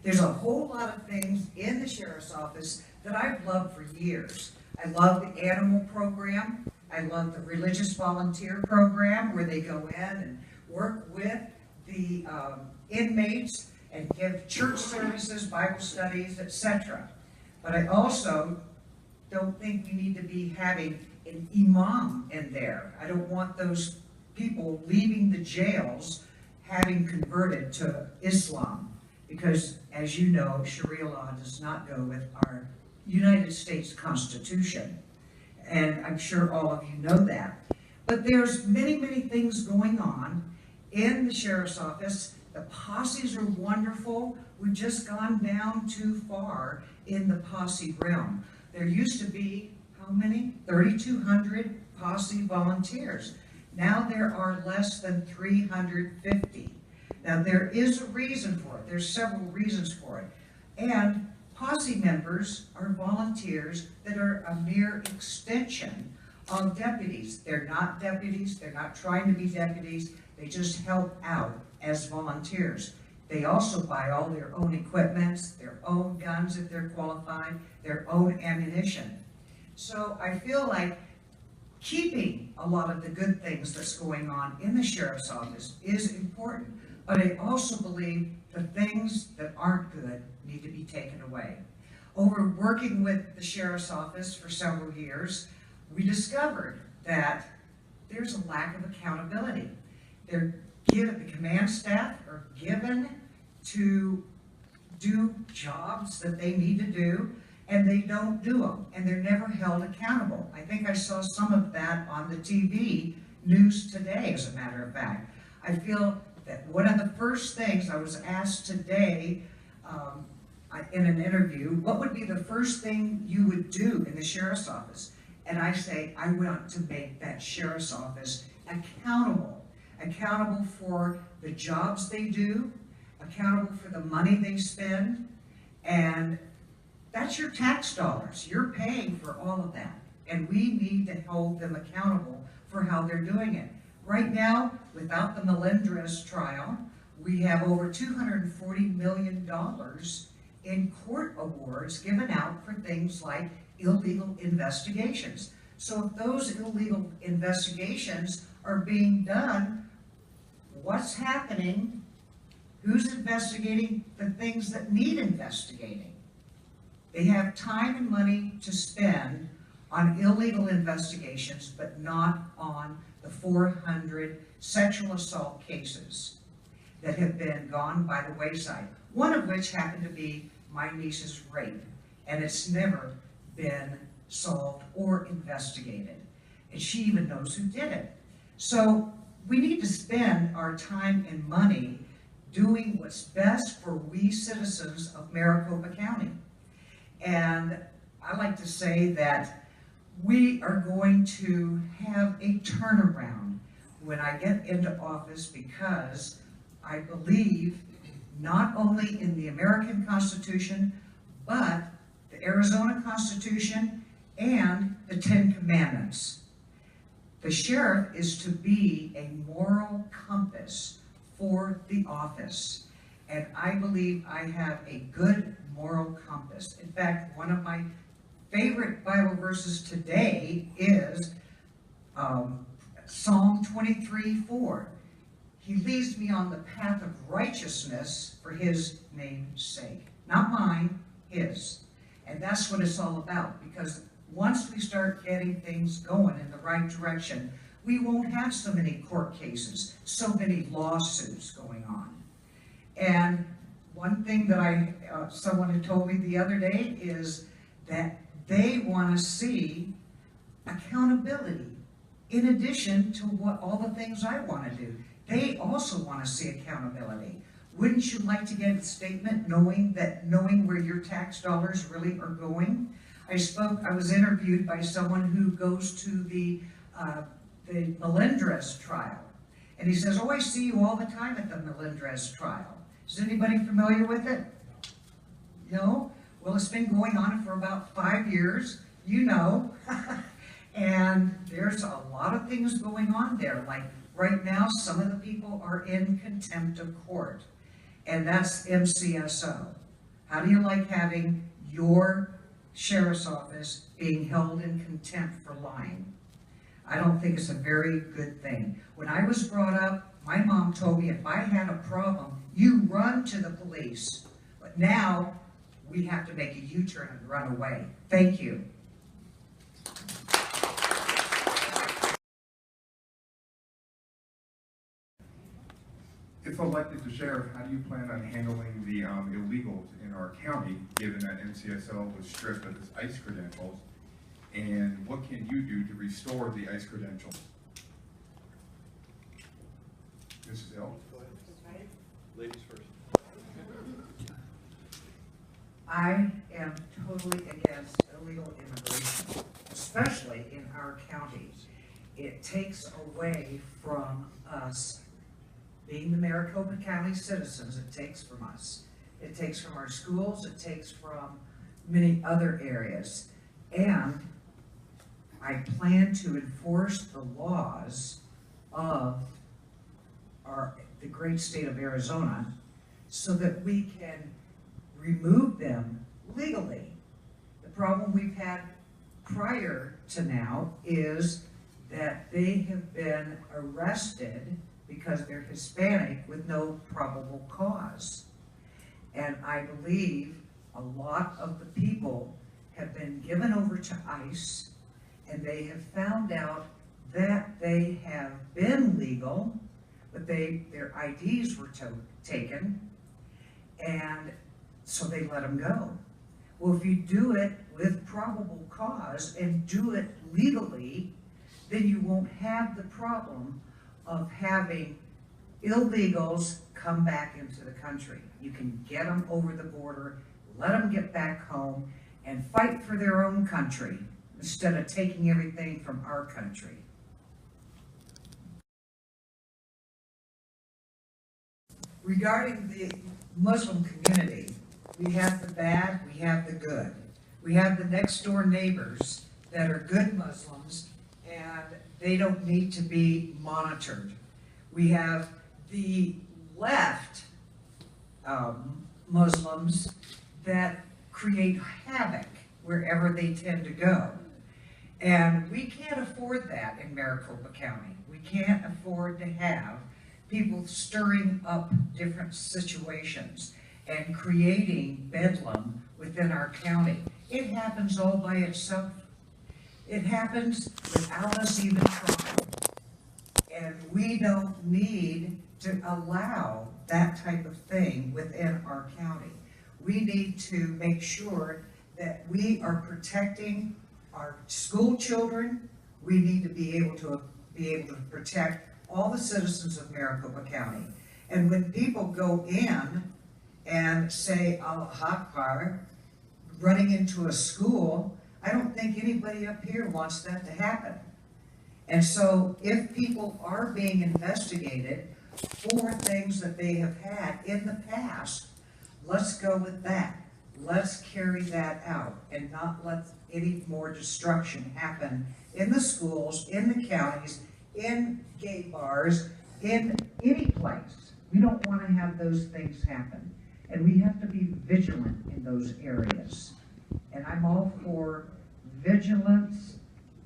There's a whole lot of things in the sheriff's office that I've loved for years. I love the animal program. I love the religious volunteer program where they go in and work with the inmates and give church services, Bible studies, etc. But I also don't think you need to be having an imam in there. I don't want those people leaving the jails having converted to Islam, because as you know, Sharia law does not go with our United States Constitution. And I'm sure all of you know that. But there's many, many things going on in the sheriff's office. The posses are wonderful. We've just gone down too far in the posse realm. There used to be, how many? 3,200 posse volunteers. Now there are less than 350. Now there is a reason for it. There's several reasons for it. And posse members are volunteers that are a mere extension of deputies. They're not deputies. They're not trying to be deputies. They just help out as volunteers. They also buy all their own equipment, their own guns if they're qualified, their own ammunition. So I feel like keeping a lot of the good things that's going on in the sheriff's office is important, but I also believe the things that aren't good need to be taken away. Over working with the sheriff's office for several years, we discovered that there's a lack of accountability. The command staff are given to do jobs that they need to do, and they don't do them, and they're never held accountable. I think I saw some of that on the TV news today, as a matter of fact. I feel that one of the first things I was asked today in an interview, what would be the first thing you would do in the sheriff's office? And I say, I want to make that sheriff's office accountable for the jobs they do, accountable for the money they spend, and that's your tax dollars. You're paying for all of that, and we need to hold them accountable for how they're doing it. Right now, without the Melendrez trial, we have over $240 million in court awards given out for things like illegal investigations. So if those illegal investigations are being done, what's happening? Who's investigating the things that need investigating? They have time and money to spend on illegal investigations, but not on the 400 sexual assault cases that have been gone by the wayside. One of which happened to be my niece's rape, and it's never been solved or investigated. And she even knows who did it. So we need to spend our time and money doing what's best for we citizens of Maricopa County. And I like to say that we are going to have a turnaround when I get into office, because I believe not only in the American Constitution, but the Arizona Constitution and the 10 Commandments. The sheriff is to be a moral compass for the office, and I believe I have a good moral compass. In fact, one of my favorite Bible verses today is Psalm 23:4. He leads me on the path of righteousness for his name's sake. Not mine, his. And that's what it's all about, because once we start getting things going in the right direction, we won't have so many court cases, so many lawsuits going on. And one thing that someone had told me the other day is that they want to see accountability in addition to all the things I want to do. They also want to see accountability. Wouldn't you like to get a statement knowing where your tax dollars really are going? I was interviewed by someone who goes to the Melendrez trial. And he says, oh, I see you all the time at the Melendrez trial. Is anybody familiar with it? No? Well, it's been going on for about 5 years, you know. And there's a lot of things going on there. Like right now, some of the people are in contempt of court. And that's MCSO. How do you like having your sheriff's office being held in contempt for lying? I don't think it's a very good thing. When I was brought up, my mom told me if I had a problem, you run to the police. But now, we have to make a U-turn and run away. Thank you. If elected to sheriff, how do you plan on handling the illegals in our county, given that NCSL was stripped of its ICE credentials? And what can you do to restore the ICE credentials? Mrs. Hill? Go ahead. Ladies first. I am totally against illegal immigration, especially in our county. It takes away from us being the Maricopa County citizens. It takes from us. It takes from our schools. It takes from many other areas. And I plan to enforce the laws of the great state of Arizona so that we can remove them legally. The problem we've had prior to now is that they have been arrested because they're Hispanic with no probable cause. And I believe a lot of the people have been given over to ICE, and they have found out that they have been legal, but their IDs were taken, and so they let them go. Well, if you do it with probable cause and do it legally, then you won't have the problem of having illegals come back into the country. You can get them over the border, let them get back home, and fight for their own country instead of taking everything from our country. Regarding the Muslim community, we have the bad, we have the good. We have the next door neighbors that are good Muslims, and they don't need to be monitored. We have the left Muslims that create havoc wherever they tend to go. And we can't afford that in Maricopa County. We can't afford to have people stirring up different situations and creating bedlam within our county. It happens all by itself. It happens without us even trying. And we don't need to allow that type of thing within our county. We need to make sure that we are protecting our school children. We need to be able to protect all the citizens of Maricopa County. And when people go in and say Allahu Akbar, running into a school, I don't think anybody up here wants that to happen. And so if people are being investigated for things that they have had in the past, let's go with that. Let's carry that out and not let any more destruction happen in the schools, in the counties, in gay bars, in any place. We don't want to have those things happen. And we have to be vigilant in those areas. And I'm all for vigilance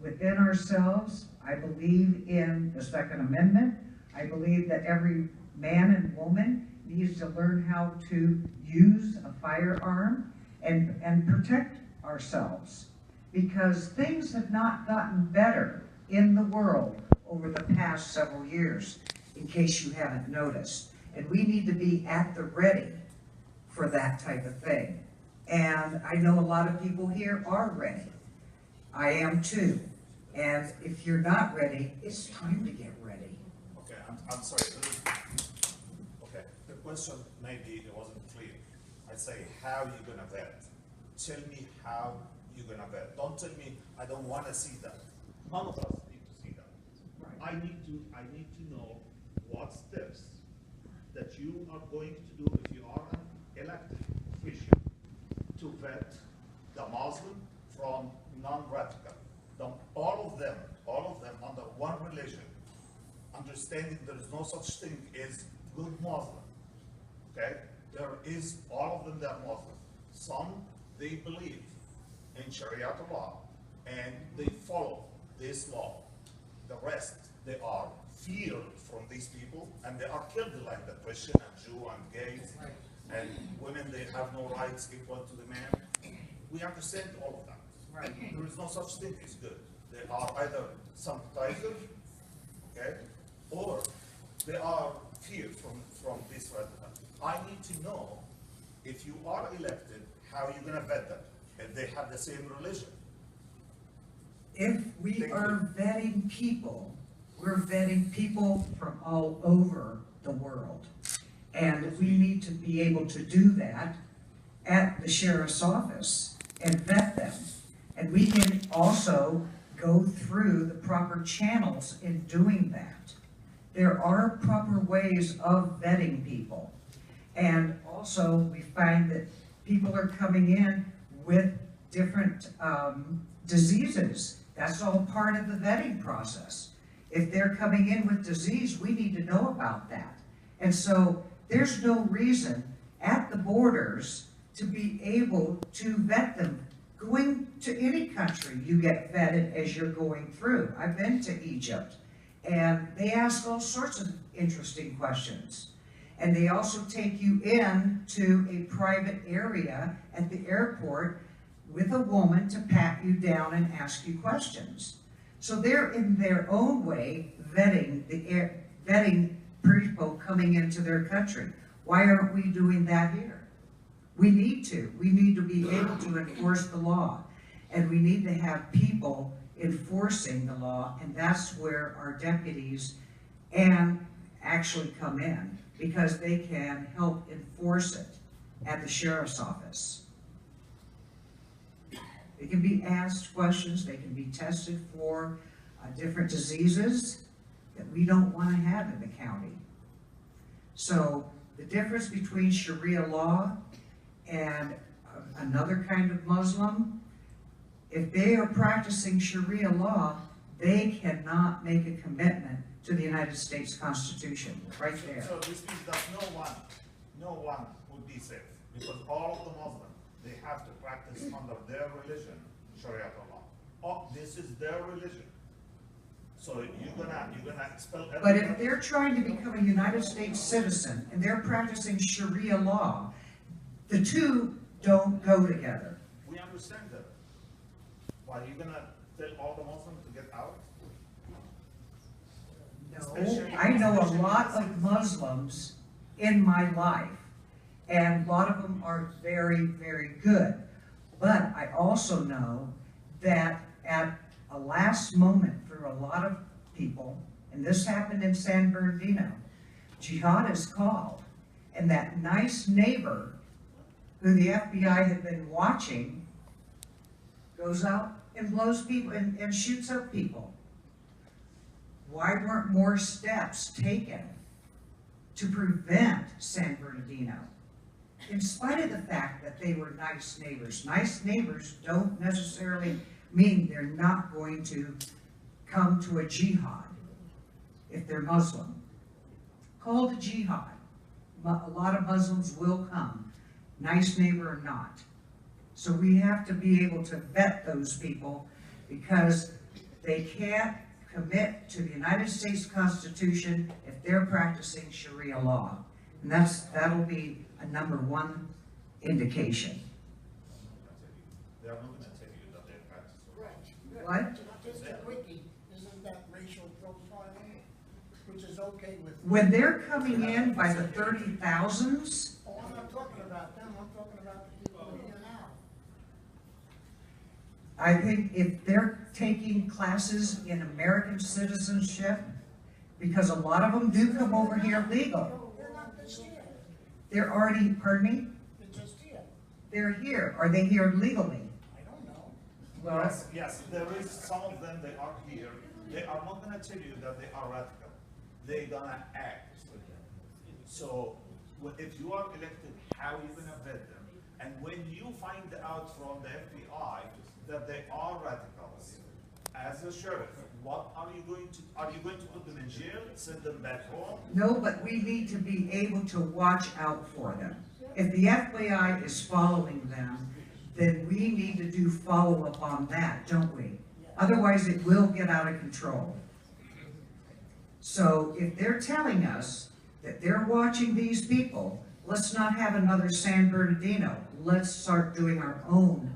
within ourselves. I believe in the Second Amendment. I believe that every man and woman needs to learn how to use a firearm and protect ourselves, because things have not gotten better in the world over the past several years, in case you haven't noticed. And we need to be at the ready for that type of thing. And I know a lot of people here are ready. I am too. And if you're not ready, it's time to get ready. Okay, I'm sorry. Okay, the question maybe it wasn't clear. I say, how you gonna vet? Tell me how you gonna vet. Don't tell me I don't want to see that. None of us need to see that. Right. I need to know what steps that you are going to do if you are an elected official to vet the Muslim from non-radical. All of them under one religion, understanding there is no such thing as good Muslim. Okay? There is, all of them, they're Muslim. Some, they believe in Sharia law and they follow this law. The rest, they are feared from these people and they are killed like the Christian and Jew and gays and women, they have no rights equal to the man. We understand all of that. Right. There is no such thing as good. They are either sympathizers, okay, or they are feared from this radical. I need to know if you are elected, how are you going to vet them? If they have the same religion. If we are vetting people, we're vetting people from all over the world. And we need to be able to do that at the sheriff's office and vet them. And we can also go through the proper channels in doing that. There are proper ways of vetting people. And also, we find that people are coming in with different diseases. That's all part of the vetting process. If they're coming in with disease, we need to know about that. And so there's no reason at the borders to be able to vet them. Going to any country, you get vetted as you're going through. I've been to Egypt, and they ask all sorts of interesting questions. And they also take you in to a private area at the airport with a woman to pat you down and ask you questions. So they're in their own way vetting people coming into their country. Why aren't we doing that here? We need to. We need to be able to enforce the law. And we need to have people enforcing the law, and that's where our deputies actually come in, because they can help enforce it at the sheriff's office. They can be asked questions, they can be tested for different diseases that we don't want to have in the county. So the difference between Sharia law and another kind of Muslim, if they are practicing Sharia law, they cannot make a commitment to the United States Constitution, right there. So this means that no one would be safe, because all of the Muslims, they have to practice under their religion, Sharia law. Oh, this is their religion. So you're gonna expel everyone. But if they're trying to become a United States citizen and they're practicing Sharia law, the two don't go together. We understand that. Why, you're gonna tell all the Muslims to get out? No, I know a lot of Muslims in my life, and a lot of them are very, very good. But I also know that at a last moment for a lot of people, and this happened in San Bernardino, jihad is called, and that nice neighbor who the FBI had been watching goes out and blows people and shoots up people. Why weren't more steps taken to prevent San Bernardino? In spite of the fact that they were nice neighbors. Nice neighbors don't necessarily mean they're not going to come to a jihad if they're Muslim. Called a jihad. A lot of Muslims will come, nice neighbor or not. So we have to be able to vet those people, because they can't commit to the United States Constitution if they're practicing Sharia law. And that'll be a #1 indication. They are not gonna tell you that they're practicing. Right. What? Just a quickie, isn't that racial profiling, which is okay with? When they're coming in by the 30,000s, Oh, I'm not talking about them, I'm talking about the people here now. I think if they're taking classes in American citizenship, because a lot of them do come over here legal. They're not just here, They're already, pardon me, they're just here. they're here. Are they here legally? I don't know. Well, Yes, there is some of them, they are here. They are not gonna tell you that they are radical. They're gonna act. So if you are elected, how are you gonna vet them? And when you find out from the FBI that they are radicals, as a sheriff, what are you going to put them in jail, send them back home? no, but we need to be able to watch out for them. if the FBI is following them, then we need to do follow-up on that, don't we? Otherwise, it will get out of control. So if they're telling us that they're watching these people, let's not have another San Bernardino. Let's start doing our own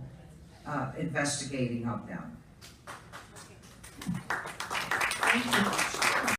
investigating of them. Thank you.